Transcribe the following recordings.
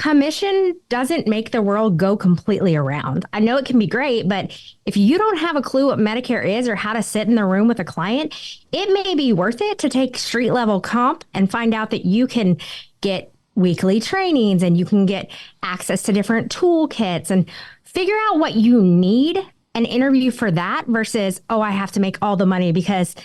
commission doesn't make the world go completely around. I know it can be great, but if you don't have a clue what Medicare is or how to sit in the room with a client, it may be worth it to take street level comp and find out that you can get weekly trainings and you can get access to different toolkits and figure out what you need and interview for that versus, oh, I have to make all the money, because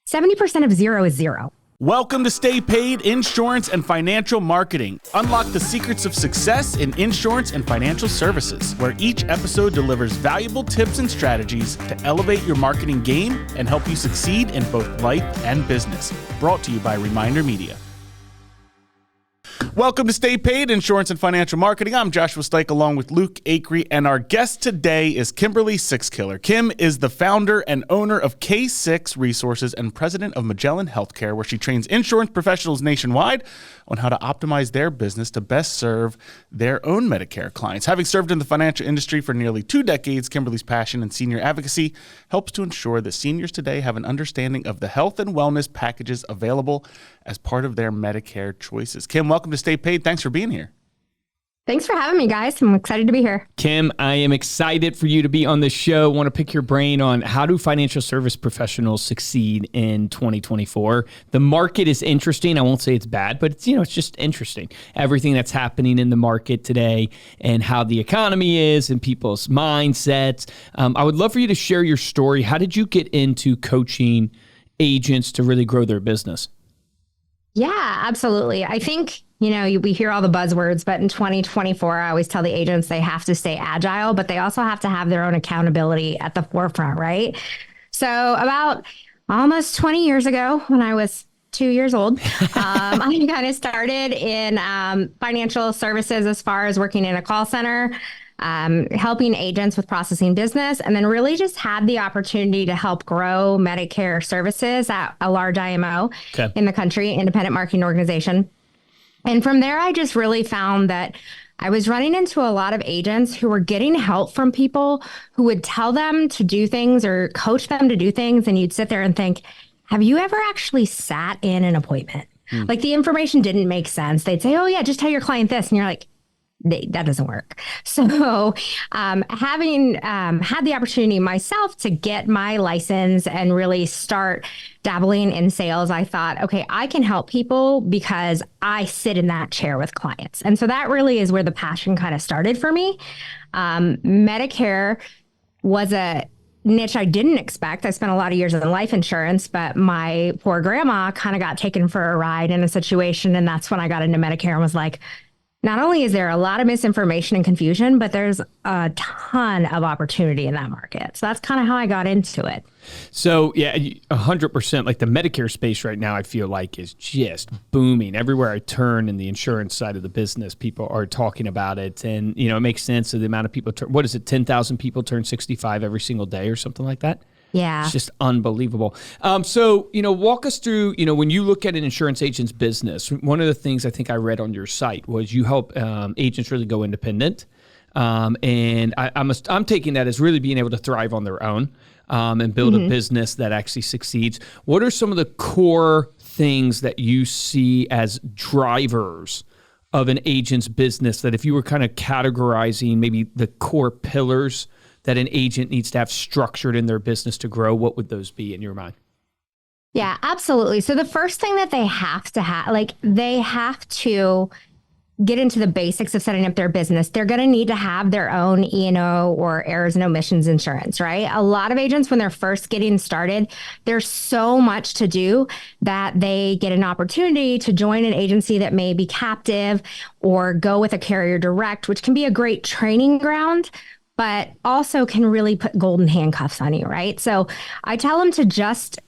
70% of zero is zero. Welcome to Stay Paid Insurance and Financial Marketing. Unlock the secrets of success in insurance and financial services, where each episode delivers valuable tips and strategies to elevate your marketing game and help you succeed in both life and business. Brought to you by Reminder Media. Welcome to Stay Paid Insurance and Financial Marketing. I'm Joshua Stike along with Luke Acree, and our guest today is Kimberly Sixkiller. Kim is the founder and owner of K6 Resources and president of Magellan Healthcare, where she trains insurance professionals nationwide on how to optimize their business to best serve their own Medicare clients. Having served in the financial industry for nearly 2 decades, Kimberly's passion in senior advocacy helps to ensure that seniors today have an understanding of the health and wellness packages available as part of their Medicare choices. Kim, welcome to Stay Paid. Thanks for being here. Thanks for having me, guys. I'm excited to be here. Kim, I am excited for you to be on the show. Want to pick your brain on how do financial service professionals succeed in 2024? The market is interesting. I won't say it's bad, but it's just interesting. Everything that's happening in the market today and how the economy is and people's mindsets. I would love for you to share your story. How did you get into coaching agents to really grow their business? Yeah, absolutely. I think, we hear all the buzzwords, but in 2024, I always tell the agents they have to stay agile, but they also have to have their own accountability at the forefront, right? So about almost 20 years ago, when I was 2 years old, I kind of started in financial services as far as working in a call center, helping agents with processing business, and then really just had the opportunity to help grow Medicare services at a large IMO in the country, independent marketing organization. And from there, I just really found that I was running into a lot of agents who were getting help from people who would tell them to do things or coach them to do things. And you'd sit there and think, have you ever actually sat in an appointment? Like the information didn't make sense. They'd say, oh yeah, just tell your client this. And you're like, that doesn't work. So having had the opportunity myself to get my license and really start dabbling in sales, I thought, okay, I can help people because I sit in that chair with clients. And so that really is where the passion kind of started for me. Medicare was a niche I didn't expect. I spent a lot of years in life insurance, but my poor grandma kind of got taken for a ride in a situation. And that's when I got into Medicare and was like, not only is there a lot of misinformation and confusion, but there's a ton of opportunity in that market. So that's kind of how I got into it. So yeah, 100%. Like the Medicare space right now, I feel like is just booming. Everywhere I turn in the insurance side of the business, people are talking about it. And, it makes sense of the amount of people, 10,000 people turn 65 every single day or something like that? Yeah. It's just unbelievable. So, walk us through, when you look at an insurance agent's business, one of the things I think I read on your site was you help agents really go independent. And I'm taking that as really being able to thrive on their own and build a business that actually succeeds. What are some of the core things that you see as drivers of an agent's business that if you were kind of categorizing maybe the core pillars that an agent needs to have structured in their business to grow, what would those be in your mind? Yeah, absolutely. So the first thing that they have to they have to get into the basics of setting up their business. They're going to need to have their own E&O or errors and omissions insurance, right? A lot of agents, when they're first getting started, there's so much to do that they get an opportunity to join an agency that may be captive or go with a carrier direct, which can be a great training ground, but also can really put golden handcuffs on you, right? So I tell them to just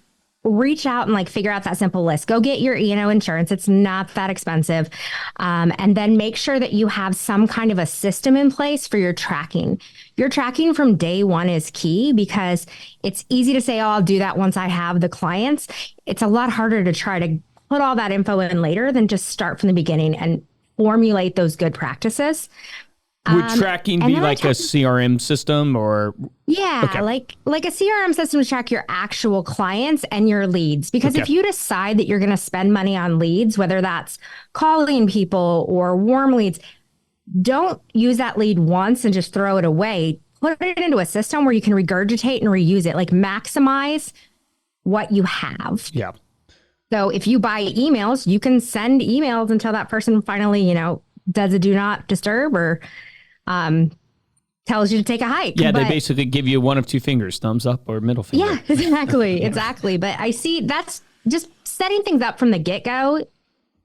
reach out and figure out that simple list. Go get your E&O insurance. It's not that expensive. And then make sure that you have some kind of a system in place for your tracking. Your tracking from day one is key because it's easy to say, oh, I'll do that once I have the clients. It's a lot harder to try to put all that info in later than just start from the beginning and formulate those good practices. Would tracking be like a CRM system or? Yeah, okay. like a CRM system to track your actual clients and your leads. Because if you decide that you're going to spend money on leads, whether that's calling people or warm leads, don't use that lead once and just throw it away. Put it into a system where you can regurgitate and reuse it, like maximize what you have. Yeah. So if you buy emails, you can send emails until that person finally, does a do not disturb or tells you to take a hike. Yeah, they basically give you one of two fingers, thumbs up or middle finger. Yeah, exactly. Exactly. But I see that's just setting things up from the get-go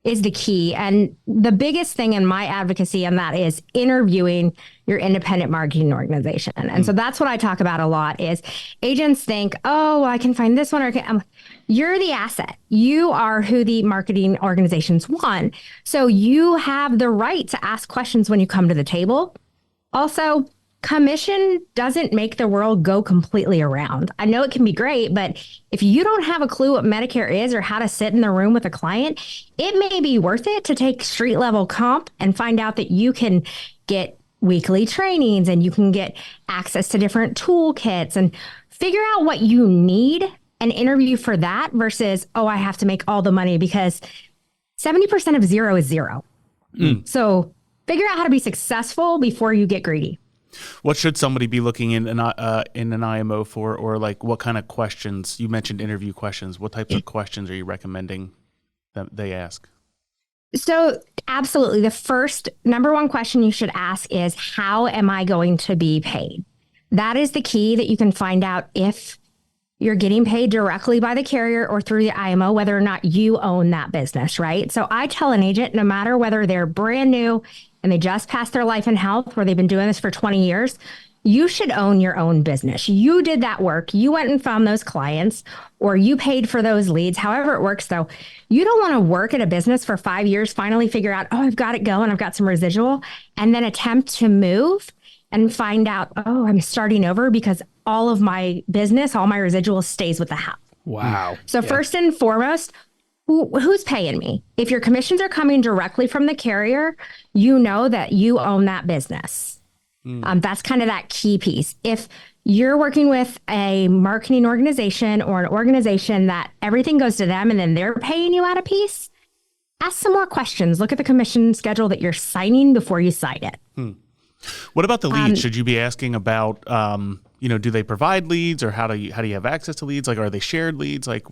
is the key. And the biggest thing in my advocacy on that is interviewing your independent marketing organization. And so that's what I talk about a lot is agents think, oh, I can find this one. Or you're the asset. You are who the marketing organizations want. So you have the right to ask questions when you come to the table. Also, commission doesn't make the world go completely around. I know it can be great, but if you don't have a clue what Medicare is or how to sit in the room with a client, it may be worth it to take street level comp and find out that you can get weekly trainings and you can get access to different toolkits and figure out what you need and interview for that versus, oh, I have to make all the money because 70% of zero is zero. So figure out how to be successful before you get greedy. What should somebody be looking in an IMO for, or like what kind of questions? You mentioned interview questions. What types of questions are you recommending that they ask? So absolutely. The first number one question you should ask is, how am I going to be paid? That is the key that you can find out if you're getting paid directly by the carrier or through the IMO, whether or not you own that business, right? So I tell an agent, no matter whether they're brand new and they just passed their life and health, where they've been doing this for 20 years, you should own your own business. You did that work. You went and found those clients or you paid for those leads, however it works though. You don't want to work at a business for 5 years, finally figure out, oh, I've got it going, I've got some residual, and then attempt to move and find out, oh, I'm starting over because all of my business, all my residual stays with the house. Wow. So first and foremost, who's paying me? If your commissions are coming directly from the carrier, you know that you own that business. That's kind of that key piece. If you're working with a marketing organization or an organization that everything goes to them and then they're paying you out a piece, ask some more questions. Look at the commission schedule that you're signing before you sign it. What about the leads? Should you be asking about, do they provide leads, or how do you have access to leads? Like, are they shared leads? Like,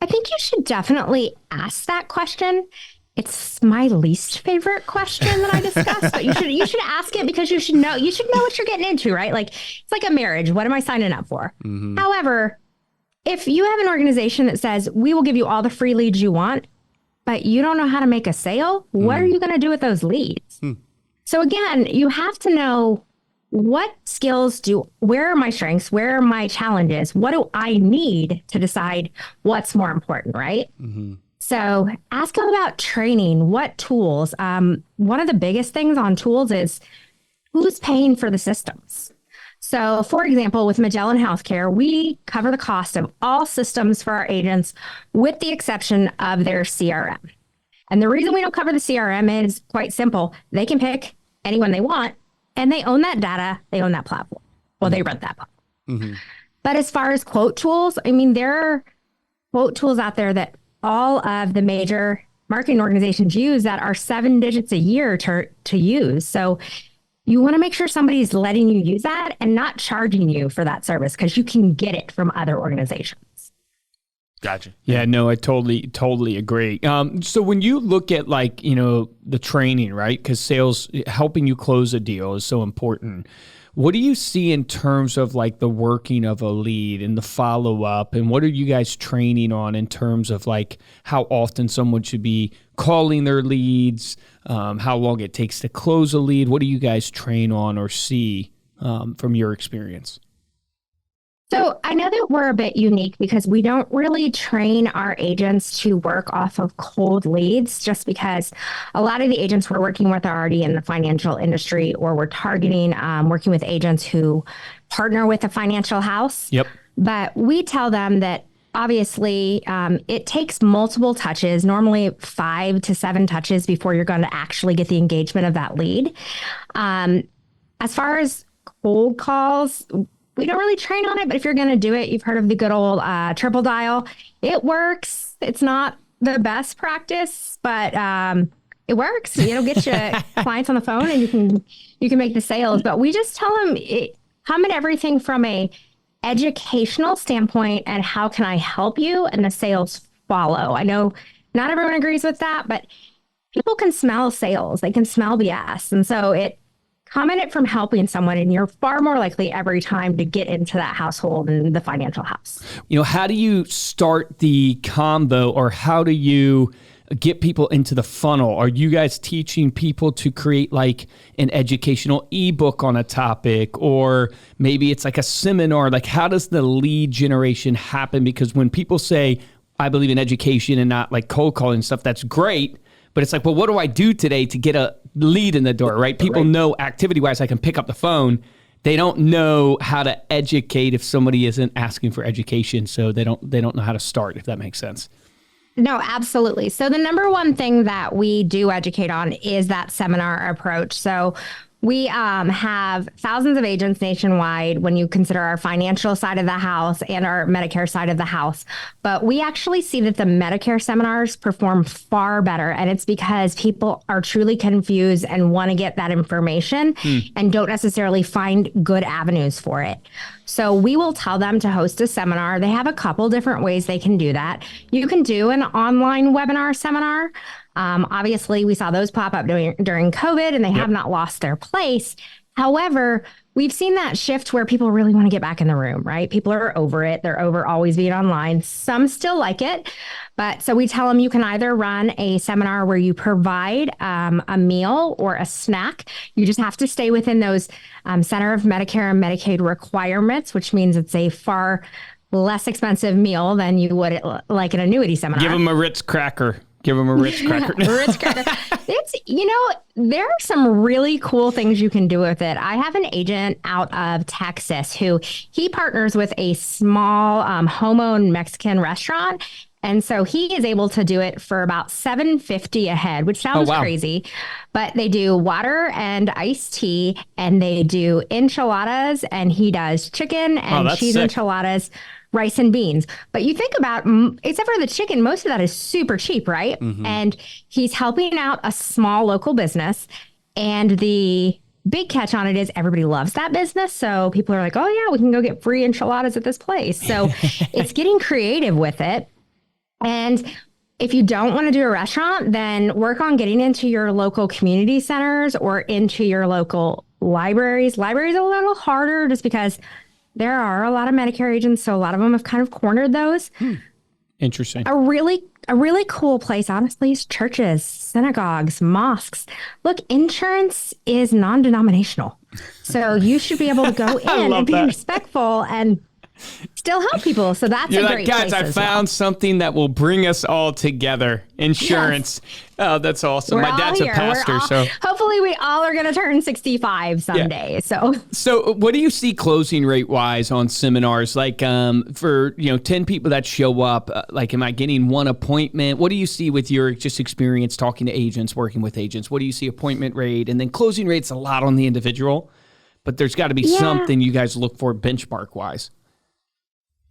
I think you should definitely ask that question. It's my least favorite question that I discuss, but you should ask it because you should know what you're getting into, right? Like, it's like a marriage. What am I signing up for? However, if you have an organization that says, we will give you all the free leads you want, but you don't know how to make a sale, what are you going to do with those leads? So again, you have to know what skills where are my strengths? Where are my challenges? What do I need to decide what's more important, right? So ask them about training, what tools. One of the biggest things on tools is who's paying for the systems. So for example, with Magellan Healthcare, we cover the cost of all systems for our agents with the exception of their CRM. And the reason we don't cover the CRM is quite simple. They can pick anyone they want, and they own that data. They own that platform. Well, they run that platform. But as far as quote tools, I mean, there are quote tools out there that all of the major marketing organizations use that are 7 digits a year to use. So you want to make sure somebody's letting you use that and not charging you for that service because you can get it from other organizations. Gotcha. Yeah, no, I totally agree. So when you look at the training, right? Because sales, helping you close a deal is so important. What do you see in terms of like the working of a lead and the follow up, and what are you guys training on in terms of like how often someone should be calling their leads, how long it takes to close a lead? What do you guys train on or see from your experience? So I know that we're a bit unique because we don't really train our agents to work off of cold leads, just because a lot of the agents we're working with are already in the financial industry, or we're targeting working with agents who partner with a financial house. Yep. But we tell them that obviously it takes multiple touches, normally 5 to 7 touches before you're going to actually get the engagement of that lead. As far as cold calls, we don't really train on it, but if you're going to do it, you've heard of the good old triple dial. It works. It's not the best practice, but it works. It'll get you clients on the phone and you can make the sales. But we just tell them come at everything from a educational standpoint and how can I help you, and the sales follow. I know not everyone agrees with that, but people can smell sales. They can smell BS. And so come at it from helping someone, and you're far more likely every time to get into that household and the financial house. How do you start the combo, or how do you get people into the funnel? Are you guys teaching people to create like an educational ebook on a topic, or maybe it's like a seminar? Like, how does the lead generation happen? Because when people say, I believe in education and not like cold calling and stuff, that's great. But it's like, well, what do I do today to get a lead in the door, right? People know activity-wise I can pick up the phone. They don't know how to educate if somebody isn't asking for education, so they don't know how to start, if that makes sense. No, absolutely. So the number one thing that we do educate on is that seminar approach. So we have thousands of agents nationwide when you consider our financial side of the house and our Medicare side of the house. But we actually see that the Medicare seminars perform far better. And it's because people are truly confused and want to get that information and don't necessarily find good avenues for it. So we will tell them to host a seminar. They have a couple different ways they can do that. You can do an online webinar seminar. Obviously, we saw those pop up during COVID, and they have not lost their place. However, we've seen that shift where people really want to get back in the room, right? People are over it. They're over always being online. Some still like it. But so we tell them you can either run a seminar where you provide a meal or a snack. You just have to stay within those Center of Medicare and Medicaid requirements, which means it's a far less expensive meal than you would like an annuity seminar. Give them a Ritz cracker. Give them a Ritz cracker. Ritz cracker. It's, there are some really cool things you can do with it. I have an agent out of Texas who he partners with a small home-owned Mexican restaurant. And so he is able to do it for about $7.50 a head, which sounds crazy. But they do water and iced tea, and they do enchiladas, and he does chicken and cheese enchiladas, rice and beans. But you think about, except for the chicken, most of that is super cheap, right? Mm-hmm. And he's helping out a small local business. And the big catch on it is everybody loves that business. So people are like, oh, yeah, we can go get free enchiladas at this place. So it's getting creative with it. And if you don't want to do a restaurant, then work on getting into your local community centers or into your local libraries. Libraries are a little harder just because there are a lot of Medicare agents, so a lot of them have kind of cornered those. Interesting. A really cool place, honestly, is churches, synagogues, mosques. Look, insurance is non-denominational. So you should be able to go in and be respectful and still help people. So that's a great place. Guys, I found something that will bring us all together. Insurance. Yes. Oh, that's awesome. My dad's a pastor, so hopefully we all are going to turn 65 someday. Yeah. So what do you see closing rate wise on seminars? Like for 10 people that show up, like am I getting one appointment? What do you see with your just experience talking to agents, working with agents? What do you see appointment rate? And then closing rate's a lot on the individual, but there's got to be something you guys look for benchmark wise.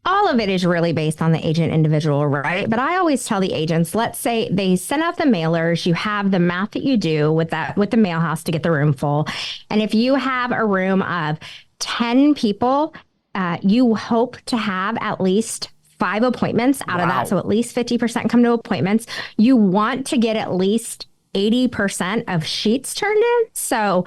All of it is really based on the agent individual, right? But I always tell the agents, let's say they send out the mailers, you have the math that you do with the mail house to get the room full. And if you have a room of 10 people, you hope to have at least 5 appointments out of that. So at least 50% come to appointments. You want to get at least 80% of sheets turned in. So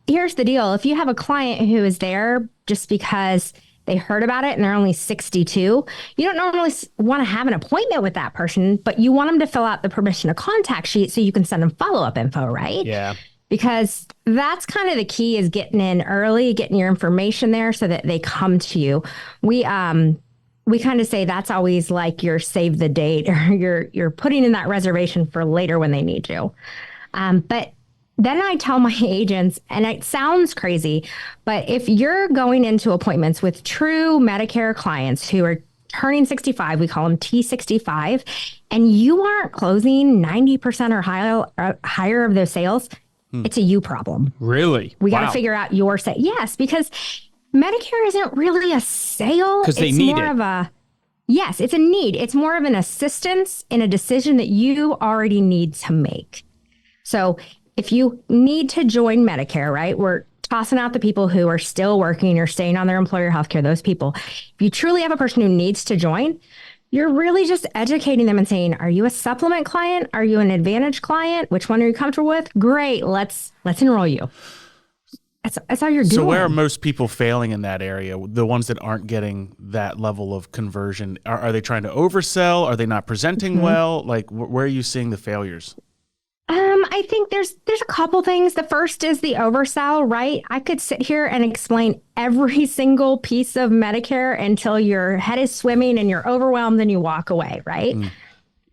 here's the deal. If you have a client who is there just because they heard about it and they're only 62, you don't normally want to have an appointment with that person, but you want them to fill out the permission to contact sheet so you can send them follow-up info, right? Yeah. Because that's kind of the key, is getting in early, getting your information there so that they come to you. We kind of say that's always like your save the date, or you're putting in that reservation for later when they need you. But then I tell my agents, and it sounds crazy, but if you're going into appointments with true Medicare clients who are turning 65, we call them T65, and you aren't closing 90% or higher of their sales, it's a you problem. Really? We got to figure out your sale. Yes, because Medicare isn't really a sale. Because they need more of a Yes, it's a need. It's more of an assistance in a decision that you already need to make. So if you need to join Medicare, right, we're tossing out the people who are still working or staying on their employer healthcare, those people. If you truly have a person who needs to join, you're really just educating them and saying, are you a supplement client? Are you an advantage client? Which one are you comfortable with? Great, let's enroll you. That's all you're doing. So where are most people failing in that area? The ones that aren't getting that level of conversion, are they trying to oversell? Are they not presenting well? Like, where are you seeing the failures? I think there's a couple things. The first is the oversell, right? I could sit here and explain every single piece of Medicare until your head is swimming and you're overwhelmed and you walk away, right?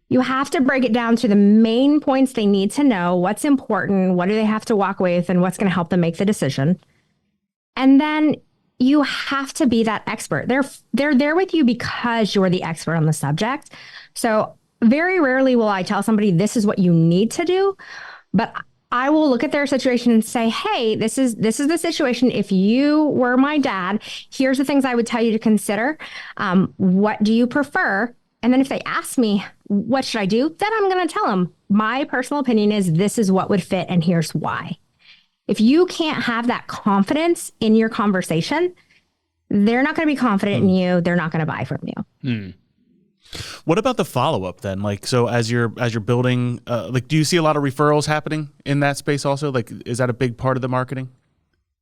You have to break it down to the main points they need to know, what's important, what do they have to walk away with, and what's going to help them make the decision. And then you have to be that expert. They're there with you because you're the expert on the subject. So very rarely will I tell somebody this is what you need to do, but I will look at their situation and say, hey, this is the situation. If you were my dad, here's the things I would tell you to consider. What do you prefer? And then if they ask me, what should I do? Then I'm going to tell them my personal opinion is this is what would fit and here's why. If you can't have that confidence in your conversation, they're not going to be confident in you. They're not going to buy from you. What about the follow-up then? Like, so as you're building, like, do you see a lot of referrals happening in that space also? Like, is that a big part of the marketing?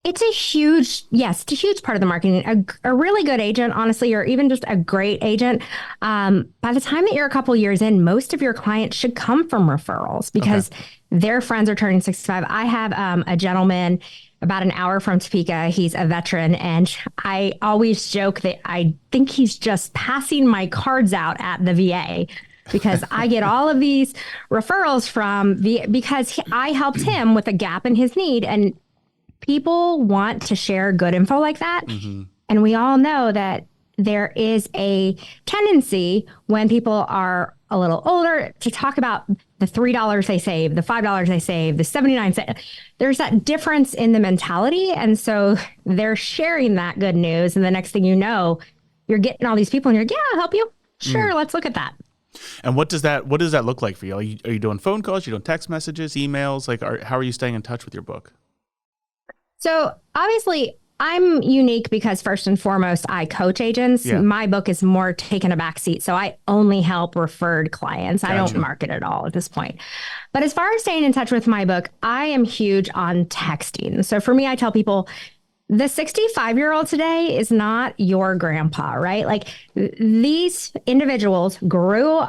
It's a huge part of the marketing. A really good agent, honestly, or even just a great agent, by the time that you're a couple years in, most of your clients should come from referrals because their friends are turning 65. I have a gentleman about an hour from Topeka. He's a veteran, and I always joke that I think he's just passing my cards out at the VA because I get all of these referrals from because I helped him with a gap in his need, and people want to share good info like that. And we all know that there is a tendency when people are a little older to talk about the $3 they save, the $5 they save, the 79 cents. There's that difference in the mentality. And so they're sharing that good news. And the next thing you know, you're getting all these people and you're like, yeah, I'll help you. Sure, let's look at that. And what does that look like for you? Are you doing phone calls? Are you doing text messages, emails? Like, how are you staying in touch with your book? So obviously, I'm unique because first and foremost, I coach agents. Yeah. My book is more taking a back seat. So I only help referred clients. Gotcha. I don't market at all at this point. But as far as staying in touch with my book, I am huge on texting. So for me, I tell people the 65-year-old today is not your grandpa, right? Like these individuals grew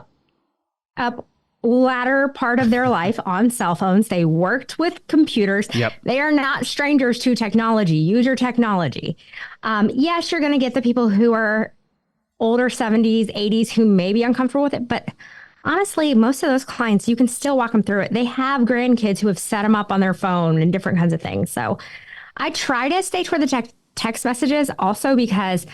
up latter part of their life on cell phones. They worked with computers. Yep. They are not strangers to technology. Use your technology. Yes, you're going to get the people who are older 70s, 80s who may be uncomfortable with it. But honestly, most of those clients, you can still walk them through it. They have grandkids who have set them up on their phone and different kinds of things. So I try to stay toward the text messages also because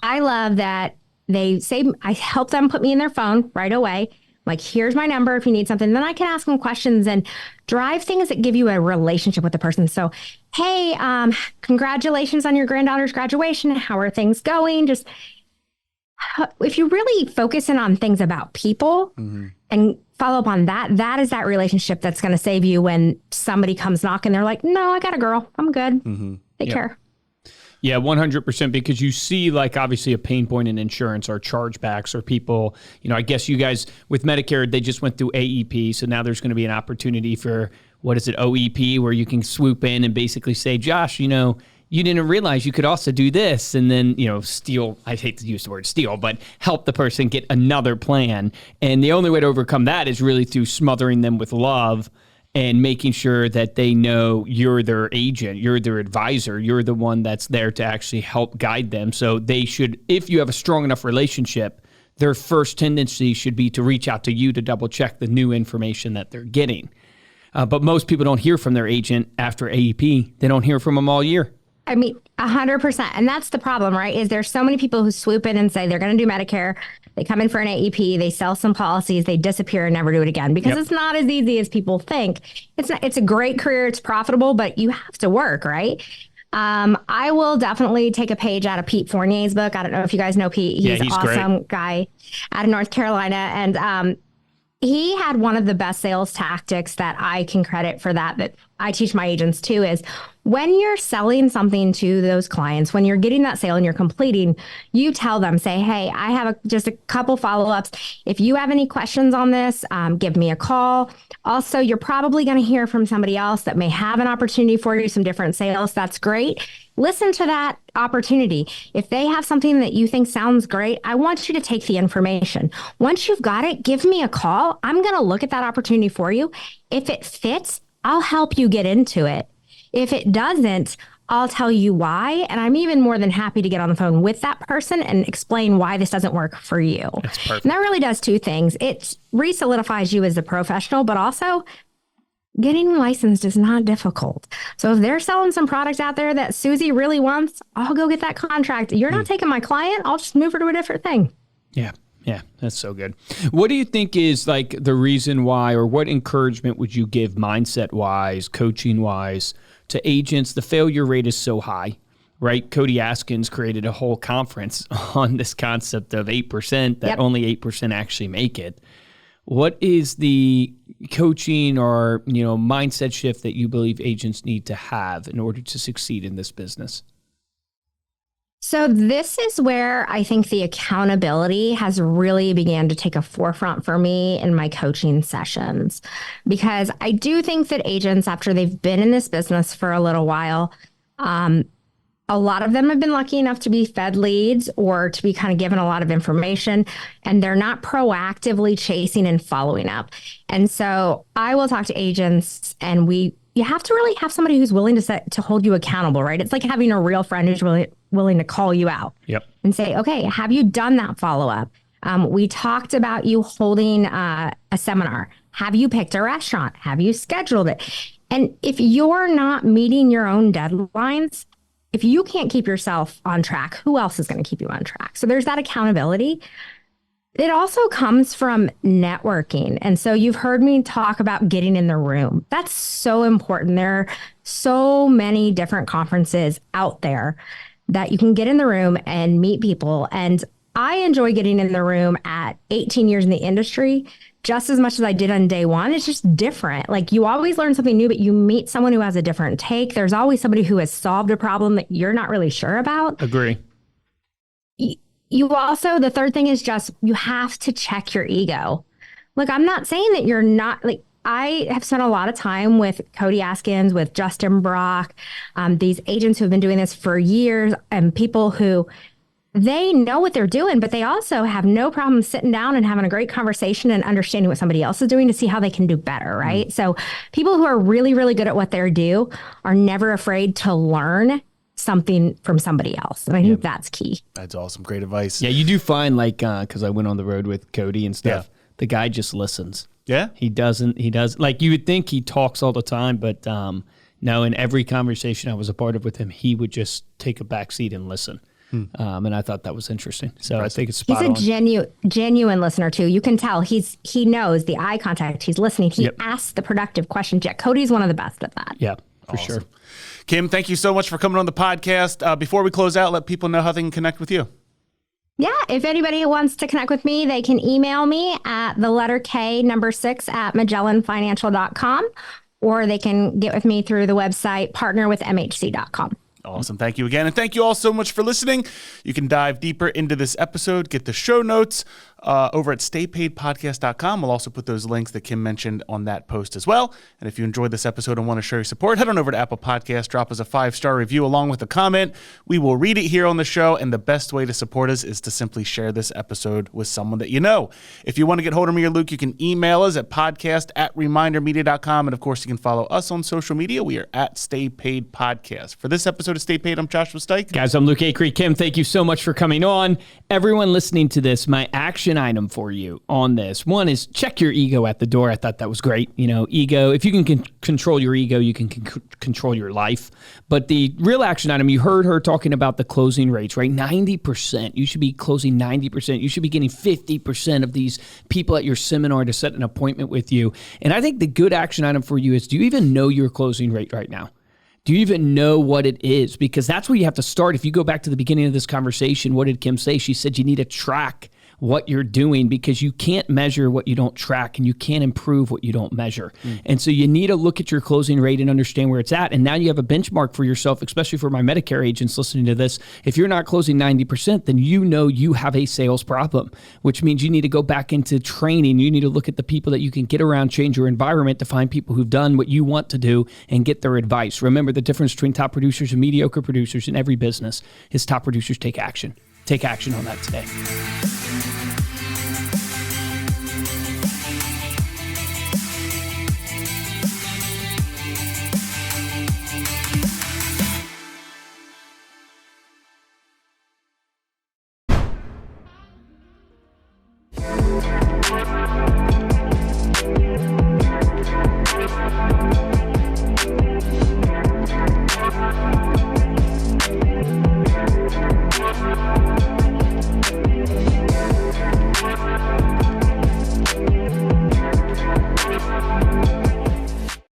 I love that they say I help them put me in their phone right away. Like, here's my number if you need something. Then I can ask them questions and drive things that give you a relationship with the person. So, hey, congratulations on your granddaughter's graduation. How are things going? Just if you really focus in on things about people and follow up on that, that is that relationship that's going to save you when somebody comes knocking. They're like, no, I got a girl. I'm good. Take care. Yeah, 100%, because you see, like, obviously a pain point in insurance are chargebacks or people, I guess you guys with Medicare, they just went through AEP. So now there's going to be an opportunity for, OEP, where you can swoop in and basically say, Josh, you didn't realize you could also do this. And then, steal, I hate to use the word steal, but help the person get another plan. And the only way to overcome that is really through smothering them with love and making sure that they know you're their agent, you're their advisor, you're the one that's there to actually help guide them. So they should, if you have a strong enough relationship, their first tendency should be to reach out to you to double check the new information that they're getting. But most people don't hear from their agent after AEP. They don't hear from them all year. I mean, 100%. And that's the problem, right? Is there's so many people who swoop in and say they're going to do Medicare. They come in for an AEP, they sell some policies, they disappear and never do it again because it's not as easy as people think. It's a great career. It's profitable, but you have to work, right? I will definitely take a page out of Pete Fournier's book. I don't know if you guys know Pete. He's an awesome guy out of North Carolina. And he had one of the best sales tactics that I can credit for that I teach my agents too, is when you're selling something to those clients, when you're getting that sale and you're completing, you tell them, say, hey, I have just a couple follow-ups. If you have any questions on this, give me a call. Also, you're probably going to hear from somebody else that may have an opportunity for you, some different sales. That's great. Listen to that opportunity. If they have something that you think sounds great, I want you to take the information. Once you've got it, give me a call. I'm going to look at that opportunity for you. If it fits, I'll help you get into it. If it doesn't, I'll tell you why. And I'm even more than happy to get on the phone with that person and explain why this doesn't work for you. That's perfect. And that really does two things. It re-solidifies you as a professional, but also getting licensed is not difficult. So if they're selling some products out there that Susie really wants, I'll go get that contract. You're not taking my client. I'll just move her to a different thing. Yeah. Yeah, that's so good. What do you think is like the reason why, or what encouragement would you give mindset-wise, coaching-wise to agents? The failure rate is so high, right? 𝗀𝗃𝗃𝗀 created a whole conference on this concept of 8%, that only 8% actually make it. What is the coaching or, mindset shift that you believe agents need to have in order to succeed in this business? So this is where I think the accountability has really began to take a forefront for me in my coaching sessions, because I do think that agents, after they've been in this business for a little while, a lot of them have been lucky enough to be fed leads or to be kind of given a lot of information, and they're not proactively chasing and following up. And so I will talk to agents, and you have to really have somebody who's willing to hold you accountable, right? It's like having a real friend who's really willing to call you out and say, okay, have you done that follow-up? We talked about you holding a seminar. Have you picked a restaurant? Have you scheduled it? And if you're not meeting your own deadlines, if you can't keep yourself on track, who else is going to keep you on track? So there's that accountability. It also comes from networking. And so you've heard me talk about getting in the room. That's so important. There are so many different conferences out there that you can get in the room and meet people. And I enjoy getting in the room at 18 years in the industry just as much as I did on day one. It's just different. Like, you always learn something new, but you meet someone who has a different take. There's always somebody who has solved a problem that you're not really sure about. Agree. You also, the third thing is just, you have to check your ego. Look, I'm not saying that you're not, like, I have spent a lot of time with 𝗀𝗃𝗃𝗀, with Justin Brock, these agents who have been doing this for years, and people who, they know what they're doing, but they also have no problem sitting down and having a great conversation and understanding what somebody else is doing to see how they can do better, right? So people who are really, really good at what they do are never afraid to learn something from somebody else. And I think that's key. That's awesome. Great advice. Yeah, you do find, like, because I went on the road with Cody and stuff, the guy just listens. Yeah. He does, like, you would think he talks all the time, but no, in every conversation I was a part of with him, he would just take a back seat and listen. And I thought that was interesting. So I think it's spot on. He's a genuine listener too. You can tell he knows the eye contact. He's listening. He asks the productive questions. Yeah, Cody's one of the best at that. Yeah, for sure. Kim, thank you so much for coming on the podcast. Before we close out, let people know how they can connect with you. Yeah, if anybody wants to connect with me, they can email me at the letter K, number 6 at MagellanFinancial.com, or they can get with me through the website partnerwithmhc.com. Awesome. Thank you again. And thank you all so much for listening. You can dive deeper into this episode, get the show notes over at staypaidpodcast.com. We'll also put those links that Kim mentioned on that post as well. And if you enjoyed this episode and want to show your support, head on over to Apple Podcasts, drop us a 5-star review along with a comment. We will read it here on the show. And the best way to support us is to simply share this episode with someone that you know. If you want to get hold of me or Luke, you can email us at podcast@remindermedia.com. And of course, you can follow us on social media. We are at Stay Paid Podcast. For this episode of Stay Paid, I'm Joshua Stike. Guys, I'm Luke Acree. Kim, thank you so much for coming on. Everyone listening to this, my action item for you on this. One is check your ego at the door. I thought that was great. Ego, if you can control your ego, you can control your life. But the real action item, you heard her talking about the closing rates, right? 90%. You should be closing 90%. You should be getting 50% of these people at your seminar to set an appointment with you. And I think the good action item for you is, do you even know your closing rate right now? Do you even know what it is? Because that's where you have to start. If you go back to the beginning of this conversation, what did Kim say? She said you need to track what you're doing because you can't measure what you don't track and you can't improve what you don't measure. And so you need to look at your closing rate and understand where it's at. And now you have a benchmark for yourself, especially for my Medicare agents listening to this. If you're not closing 90%, then you know you have a sales problem, which means you need to go back into training. You need to look at the people that you can get around, change your environment to find people who've done what you want to do and get their advice. Remember, the difference between top producers and mediocre producers in every business is top producers take action. Take action on that today.